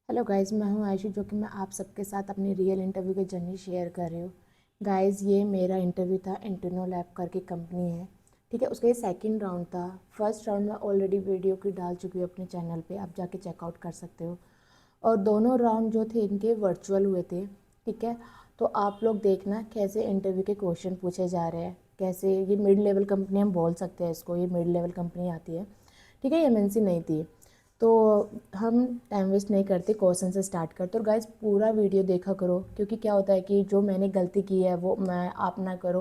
Hello guys, मैं हूं आयशु, जो कि मैं आप सबके साथ अपनी रियल इंटरव्यू की जर्नी शेयर कर रही हूँ। गाइस, ये मेरा इंटरव्यू था। इंटरनो लैब करके कंपनी है, ठीक है। उसका ये सेकंड राउंड था। फर्स्ट राउंड में ऑलरेडी वीडियो की डाल चुकी हूँ अपने चैनल पे, आप जाके चेकआउट कर सकते हो। और दोनों राउंड जो थे इनके वर्चुअल हुए थे, ठीक है। तो आप लोग देखना कैसे इंटरव्यू के क्वेश्चन पूछे जा रहे हैं, कैसे। ये मिड लेवल कंपनी हम बोल सकते हैं इसको, ये मिड लेवल कंपनी आती है, ठीक है। ये एमएनसी नहीं थी। तो हम टाइम वेस्ट नहीं करते, क्वेश्चन से स्टार्ट करते। और गाइस, पूरा वीडियो देखा करो, क्योंकि क्या होता है कि जो मैंने गलती की है वो मैं आप ना करो।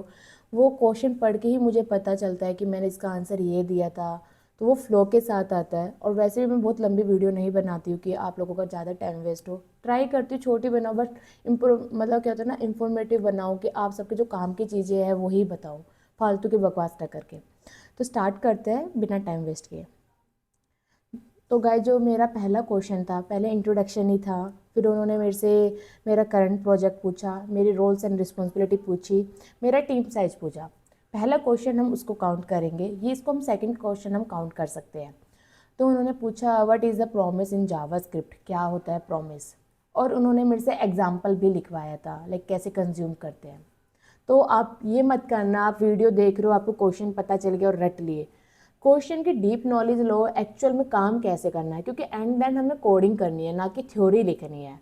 वो क्वेश्चन पढ़ के ही मुझे पता चलता है कि मैंने इसका आंसर ये दिया था। तो वो फ्लो के साथ आता है। और वैसे भी मैं बहुत लंबी वीडियो नहीं बनाती हूँ कि आप लोगों का ज़्यादा टाइम वेस्ट हो। ट्राई करती हूँ छोटी बनाओ, बट इम्प्रूव मतलब क्या होता है ना, इन्फॉर्मेटिव बनाओ, कि आप सबके जो काम की चीज़ें हैं वही बताओ, फालतू की बकवास ना करके। तो स्टार्ट करते हैं बिना टाइम वेस्ट किए। तो गाइस, जो मेरा पहला क्वेश्चन था, पहले इंट्रोडक्शन ही था। फिर उन्होंने मेरे से मेरा करंट प्रोजेक्ट पूछा, मेरी रोल्स एंड रिस्पॉन्सिबिलिटी पूछी, मेरा टीम साइज पूछा। पहला क्वेश्चन हम उसको काउंट करेंगे, ये इसको हम सेकंड क्वेश्चन हम काउंट कर सकते हैं। तो उन्होंने पूछा what is the promise in JavaScript, क्या होता है प्रॉमिस। और उन्होंने मेरे से एग्जाम्पल भी लिखवाया था, लाइक कैसे कंज्यूम करते हैं। तो आप ये मत करना, आप वीडियो देख रहे हो, आपको क्वेश्चन पता चल गया और रट लिए। क्वेश्चन की डीप नॉलेज लो, एक्चुअल में काम कैसे करना है, क्योंकि एंड देन हमें कोडिंग करनी है, ना कि थ्योरी लिखनी है।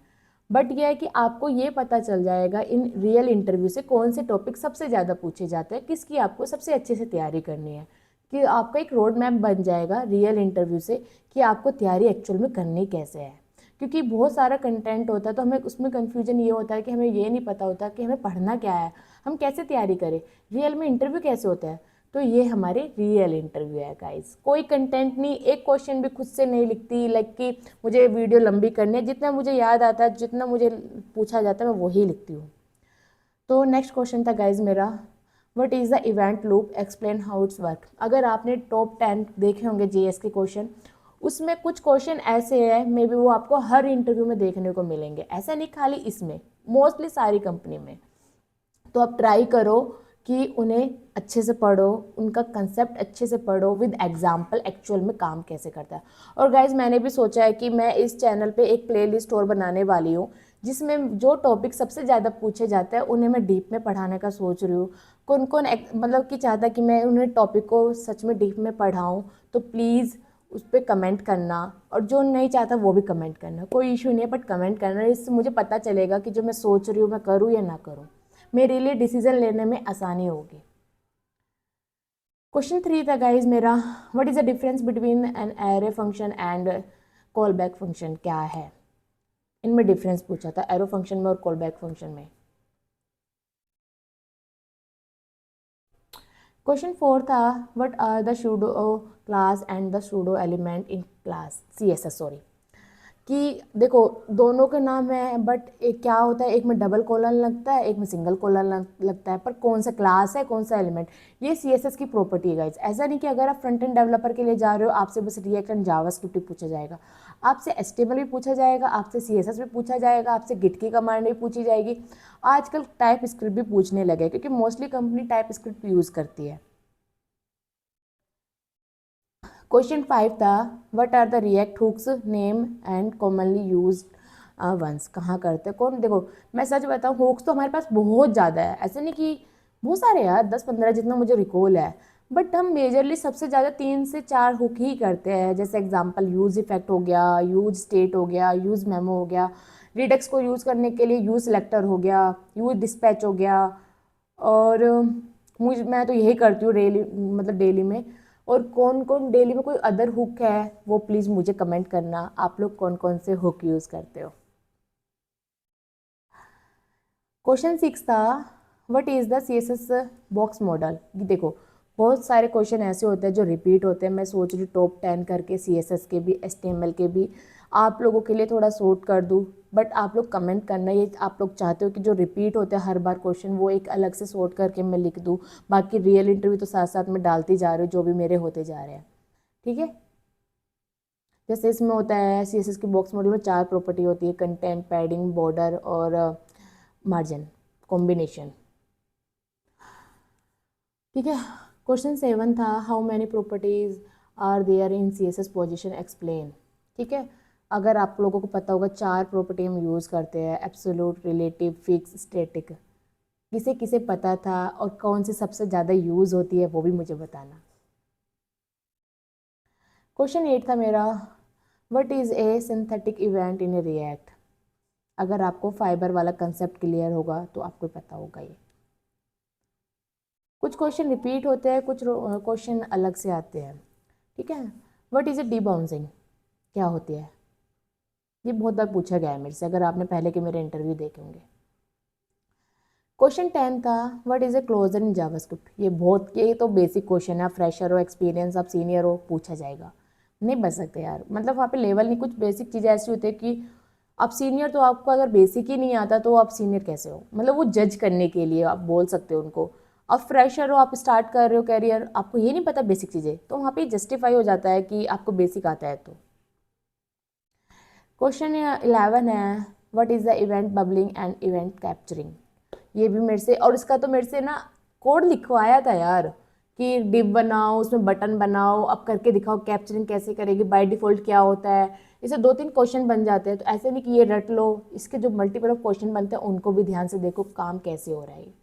बट यह है कि आपको ये पता चल जाएगा इन रियल इंटरव्यू से कौन से टॉपिक सबसे ज़्यादा पूछे जाते हैं, किसकी आपको सबसे अच्छे से तैयारी करनी है। कि आपका एक रोड मैप बन जाएगा रियल इंटरव्यू से, कि आपको तैयारी एक्चुअल में करनी कैसे है। क्योंकि बहुत सारा कंटेंट होता है, तो हमें उसमें कन्फ्यूजन ये होता है कि हमें ये नहीं पता होता कि हमें पढ़ना क्या है, हम कैसे तैयारी करें, रियल में इंटरव्यू कैसे होता है। तो ये हमारे रियल इंटरव्यू है गाइस, कोई कंटेंट नहीं, एक क्वेश्चन भी खुद से नहीं लिखती, लाइक कि मुझे वीडियो लंबी करनी है। जितना मुझे याद आता है, जितना मुझे पूछा जाता है, मैं वही लिखती हूँ। तो नेक्स्ट क्वेश्चन था गाइज मेरा, what is the event loop, explain how it's work. अगर आपने टॉप 10 देखे होंगे जीएस के क्वेश्चन, उसमें कुछ क्वेश्चन ऐसे हैं, मे बी वो आपको हर इंटरव्यू में देखने को मिलेंगे, ऐसा नहीं खाली इसमें, मोस्टली सारी कंपनी में। तो आप ट्राई करो कि उन्हें अच्छे से पढ़ो, उनका कंसेप्ट अच्छे से पढ़ो विद एग्जाम्पल, एक्चुअल में काम कैसे करता है। और गाइज, मैंने भी सोचा है कि मैं इस चैनल पे एक प्लेलिस्ट और बनाने वाली हूँ, जिसमें जो टॉपिक सबसे ज़्यादा पूछे जाते हैं उन्हें मैं डीप में पढ़ाने का सोच रही हूँ। कौन कौन मतलब कि चाहता है कि मैं उन्हें टॉपिक को सच में डीप में पढ़ाऊँ, तो प्लीज़ उस पर कमेंट करना। और जो नहीं चाहता वो भी कमेंट करना, कोई इशू नहीं है, बट कमेंट करना, इससे मुझे पता चलेगा कि जो मैं सोच रही हूँ मैं करूँ या ना करूँ, मेरे लिए डिसीजन लेने में आसानी होगी। क्वेश्चन 3 था गाइज मेरा, what is the difference between an array function and call back function, क्या है इनमें डिफरेंस पूछा था, एरो फंक्शन में और कॉल बैक फंक्शन में। क्वेश्चन 4 था, what are the pseudo class and the pseudo element in class CSS, sorry. कि देखो, दोनों के नाम है, बट एक क्या होता है, एक में डबल कॉलन लगता है, एक में सिंगल कॉलन लगता है, पर कौन सा क्लास है, कौन सा एलिमेंट, ये सीएसएस की प्रॉपर्टी है गाइज। ऐसा नहीं कि अगर आप फ्रंट एंड डेवलपर के लिए जा रहे हो, आपसे बस रिएक्ट एंड जावास्क्रिप्ट ही पूछा जाएगा। आपसे एचटीएमएल भी पूछा जाएगा, आपसे सीएसएस भी पूछा जाएगा, आपसे गिट की कमांड भी पूछी जाएगी। आजकल टाइप स्क्रिप्ट भी पूछने लगे, क्योंकि mostly company type script use करती है। क्वेश्चन 5 था, what are the React hooks name and commonly use ones, कहाँ करते हैं कौन। देखो, मैं सच बताऊँ, हुक्स तो हमारे पास बहुत ज़्यादा है, ऐसे नहीं कि बहुत सारे यार, 10-15 जितना मुझे रिकॉल है। बट हम मेजरली सबसे ज़्यादा 3 से 4 हुक ही करते हैं। जैसे एग्जांपल, यूज इफेक्ट हो गया, यूज स्टेट हो गया, यूज मेमो हो गया, रिडक्स को यूज़ करने के लिए यूज सेलेक्टर हो गया, यूज डिस्पैच हो गया। और मैं तो यही करती हूँ डेली, मतलब डेली में। और कौन कौन डेली में कोई अदर हुक है, वो प्लीज़ मुझे कमेंट करना, आप लोग कौन कौन से हुक यूज़ करते हो। क्वेश्चन 6 था, what is the C S S box model. देखो, बहुत सारे क्वेश्चन ऐसे होते हैं जो रिपीट होते हैं। मैं सोच रही हूँ टॉप 10 करके सी एस एस के भी, एच टी एम एल के भी, आप लोगों के लिए थोड़ा शॉर्ट कर दूँ। बट आप लोग कमेंट करना, ये आप लोग चाहते हो कि जो रिपीट होते हैं हर बार क्वेश्चन, वो एक अलग से शॉर्ट करके मैं लिख दूँ। बाकी रियल इंटरव्यू तो साथ साथ में डालती जा रही हूँ, जो भी मेरे होते जा रहे हैं, ठीक है। जैसे इसमें होता है, सी एस एस की बॉक्स मॉडल में 4 प्रॉपर्टी होती है, कंटेंट, पैडिंग, बॉर्डर और मार्जिन कॉम्बिनेशन, ठीक है। क्वेश्चन 7 था, how many properties are there in C S S position explain, ठीक है। अगर आप लोगों को पता होगा 4 प्रॉपर्टी हम यूज़ करते हैं, एब्सोल्यूट, रिलेटिव, फिक्स, स्टैटिक। किसे किसे पता था और कौन सी सबसे ज़्यादा यूज़ होती है वो भी मुझे बताना। क्वेश्चन 8 था मेरा, what is A synthetic event in A react. अगर आपको फाइबर वाला कंसेप्ट क्लियर होगा तो आपको पता होगा ये। कुछ क्वेश्चन रिपीट होते हैं, कुछ क्वेश्चन अलग से आते हैं, ठीक है। व्हाट इज़ ए डीबाउंसिंग, क्या होती है? ये बहुत बार पूछा गया है मेरे से, अगर आपने पहले के मेरे इंटरव्यू देखे होंगे। क्वेश्चन 10 था, what is a closure in JavaScript. ये तो बेसिक क्वेश्चन है, फ्रेशर हो, एक्सपीरियंस, आप सीनियर हो, पूछा जाएगा, नहीं बच सकते यार। मतलब वहाँ पे लेवल नहीं, कुछ बेसिक चीज़ें ऐसी होती है कि आप सीनियर, तो आपको अगर बेसिक ही नहीं आता तो आप सीनियर कैसे हो? मतलब वो जज करने के लिए आप बोल सकते हो उनको। आप फ्रेशर हो, आप स्टार्ट कर रहे हो कैरियर, आपको ये नहीं पता बेसिक चीज़ें, तो वहाँ पे जस्टिफाई हो जाता है कि आपको बेसिक आता है। तो क्वेश्चन 11 है, what is the event bubbling and event capturing. ये भी मेरे से, और इसका तो मेरे से ना कोड लिखवाया था यार, कि डिव बनाओ, उसमें बटन बनाओ, अब करके दिखाओ कैप्चरिंग कैसे करेगी, बाय डिफ़ॉल्ट क्या होता है। इसे 2-3 क्वेश्चन बन जाते हैं, तो ऐसे नहीं कि ये रट लो, इसके जो मल्टीपल ऑफ क्वेश्चन बनते हैं उनको भी ध्यान से देखो काम कैसे हो रहा है।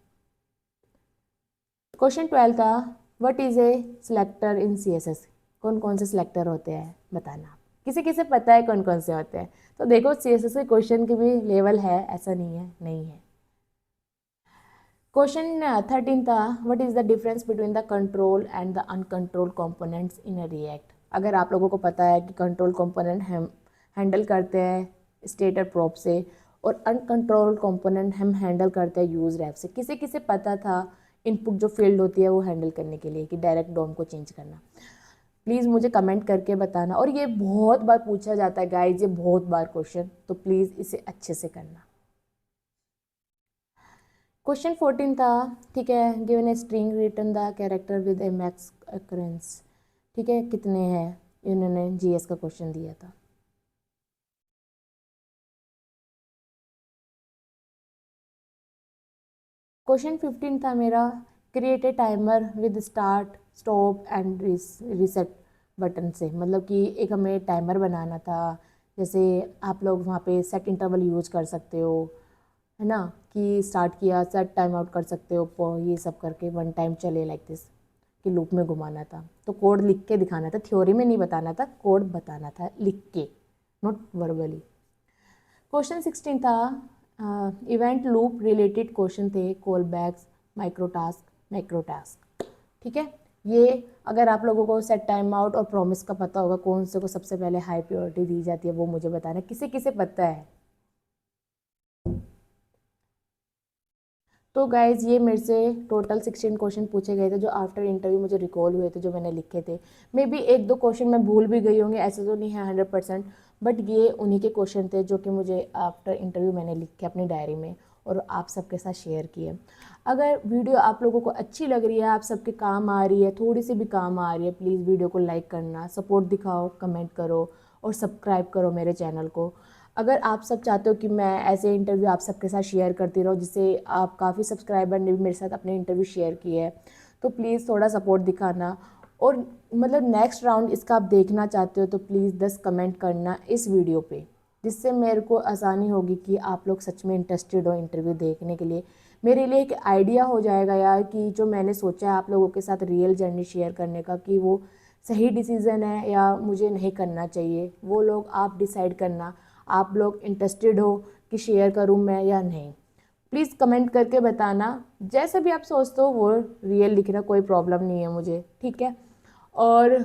क्वेश्चन 12 था, what is A selector in CSS। कौन कौन से सिलेक्टर होते हैं बताना। किसे किसे पता है कौन कौन से होते हैं? तो देखो CSS के क्वेश्चन की भी लेवल है, ऐसा नहीं है नहीं है। क्वेश्चन 13 था, what is the difference between the control and the uncontrol components in a React. अगर आप लोगों को पता है कि कंट्रोल कंपोनेंट हम हैंडल करते हैं स्टेटर प्रोप से, और अनकंट्रोल कंपोनेंट हम हैंडल करते हैं यूज रैप से। किसे किसे पता था इनपुट जो फील्ड होती है वो हैंडल करने के लिए कि डायरेक्ट डोम को चेंज करना? प्लीज़ मुझे कमेंट करके बताना। और ये बहुत बार पूछा जाता है गाइज, ये बहुत बार क्वेश्चन, तो प्लीज़ इसे अच्छे से करना। क्वेश्चन 14 था, ठीक है, given a string return the character with A max occurrence. ठीक है, कितने हैं, इन्होंने GS का क्वेश्चन दिया था। क्वेश्चन 15 था मेरा, create a timer with start, stop and reset button से। मतलब कि एक हमें टाइमर बनाना था, जैसे आप लोग वहाँ पे सेट इंटरवल यूज कर सकते हो, है ना, कि स्टार्ट किया सेट टाइम आउट कर सकते हो, ये सब करके 1 टाइम चले लाइक दिस, कि लूप में घुमाना था। तो कोड लिख के दिखाना था, थ्योरी में नहीं बताना था, कोड बताना था लिख के, नॉट वर्बली। क्वेश्चन 16 था, इवेंट लूप रिलेटेड क्वेश्चन थे, कॉल बैक्स, माइक्रो टास्क। ठीक है, ये अगर आप लोगों को सेट टाइम आउट और प्रॉमिस का पता होगा कौन से को सबसे पहले हाई प्रायोरिटी दी जाती है, वो मुझे बताना। किसे किसे पता है? तो गाइज़ ये मेरे से टोटल 16 क्वेश्चन पूछे गए थे, जो आफ्टर इंटरव्यू मुझे रिकॉल हुए थे, जो मैंने लिखे थे। मे बी 1-2 क्वेश्चन मैं भूल भी गई होंगे, ऐसे तो नहीं है 100%, बट ये उन्हीं के क्वेश्चन थे जो कि मुझे आफ्टर इंटरव्यू मैंने लिखे अपनी डायरी में और आप सबके साथ शेयर किए। अगर वीडियो आप लोगों को अच्छी लग रही है, आप सबके काम आ रही है, थोड़ी सी भी काम आ रही है, प्लीज़ वीडियो को लाइक करना, सपोर्ट दिखाओ, कमेंट करो और सब्सक्राइब करो मेरे चैनल को। अगर आप सब चाहते हो कि मैं ऐसे इंटरव्यू आप सबके साथ शेयर करती रहूँ, जिससे आप काफ़ी सब्सक्राइबर ने भी मेरे साथ अपने इंटरव्यू शेयर किए हैं, तो प्लीज़ थोड़ा सपोर्ट दिखाना। और मतलब नेक्स्ट राउंड इसका आप देखना चाहते हो तो प्लीज़ 10 कमेंट करना इस वीडियो पे, जिससे मेरे को आसानी होगी कि आप लोग सच में इंटरेस्टेड हो इंटरव्यू देखने के लिए। मेरे लिए एक आइडिया हो जाएगा यार कि जो मैंने सोचा है आप लोगों के साथ रियल जर्नी शेयर करने का, कि वो सही डिसीज़न है या मुझे नहीं करना चाहिए, वो लोग आप डिसाइड करना। आप लोग इंटरेस्टेड हो कि शेयर करूं मैं या नहीं, प्लीज़ कमेंट करके बताना। जैसे भी आप सोचते हो वो रियल लिखना, कोई प्रॉब्लम नहीं है मुझे, ठीक है। और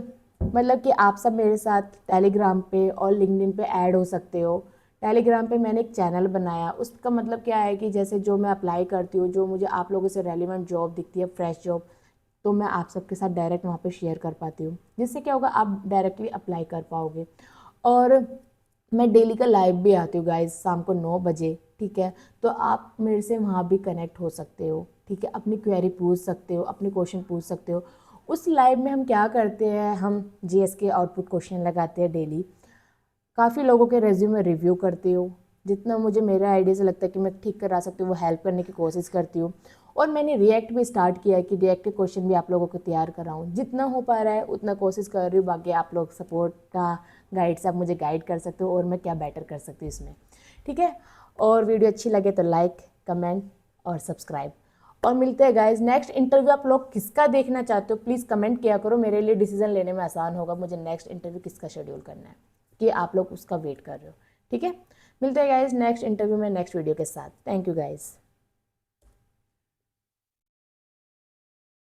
मतलब कि आप सब मेरे साथ टेलीग्राम पे और लिंक्डइन पे ऐड हो सकते हो। टेलीग्राम पे मैंने एक चैनल बनाया, उसका मतलब क्या है कि जैसे जो मैं अप्लाई करती हूँ, जो मुझे आप लोगों से रेलिवेंट जॉब दिखती है, फ्रेश जॉब, तो मैं आप सबके साथ डायरेक्ट वहाँ पे शेयर कर पाती हूँ, जिससे क्या होगा आप डायरेक्टली अप्लाई कर पाओगे। और मैं डेली का लाइव भी आती हूँ गाइज, शाम को 9 बजे, ठीक है। तो आप मेरे से वहाँ भी कनेक्ट हो सकते हो, ठीक है, अपनी क्वेरी पूछ सकते हो, अपने क्वेश्चन पूछ सकते हो। उस लाइव में हम क्या करते हैं, हम GS के आउटपुट क्वेश्चन लगाते हैं डेली, काफ़ी लोगों के रेज्यूमे रिव्यू करती हूँ, जितना मुझे मेरे आइडिया से लगता है कि मैं ठीक करा सकती हूँ वो हेल्प करने की कोशिश करती हूँ। और मैंने रिएक्ट भी स्टार्ट किया है कि रिएक्ट के क्वेश्चन भी आप लोगों को तैयार कर रहा हूँ, जितना हो पा रहा है उतना कोशिश कर रही हूँ। बाकी आप लोग सपोर्ट का गाइड से आप मुझे गाइड कर सकते हो और मैं क्या बेटर कर सकती हूँ इसमें, ठीक है। और वीडियो अच्छी लगे तो लाइक, कमेंट और सब्सक्राइब। और मिलते हैं गाइज नेक्स्ट इंटरव्यू। आप लोग किसका देखना चाहते हो प्लीज़ कमेंट किया करो, मेरे लिए डिसीजन लेने में आसान होगा मुझे नेक्स्ट इंटरव्यू किसका शेड्यूल करना है, कि आप लोग उसका वेट कर रहे हो, ठीक है। मिलते हैं गाइज नेक्स्ट इंटरव्यू में नेक्स्ट वीडियो के साथ। Thank you guys.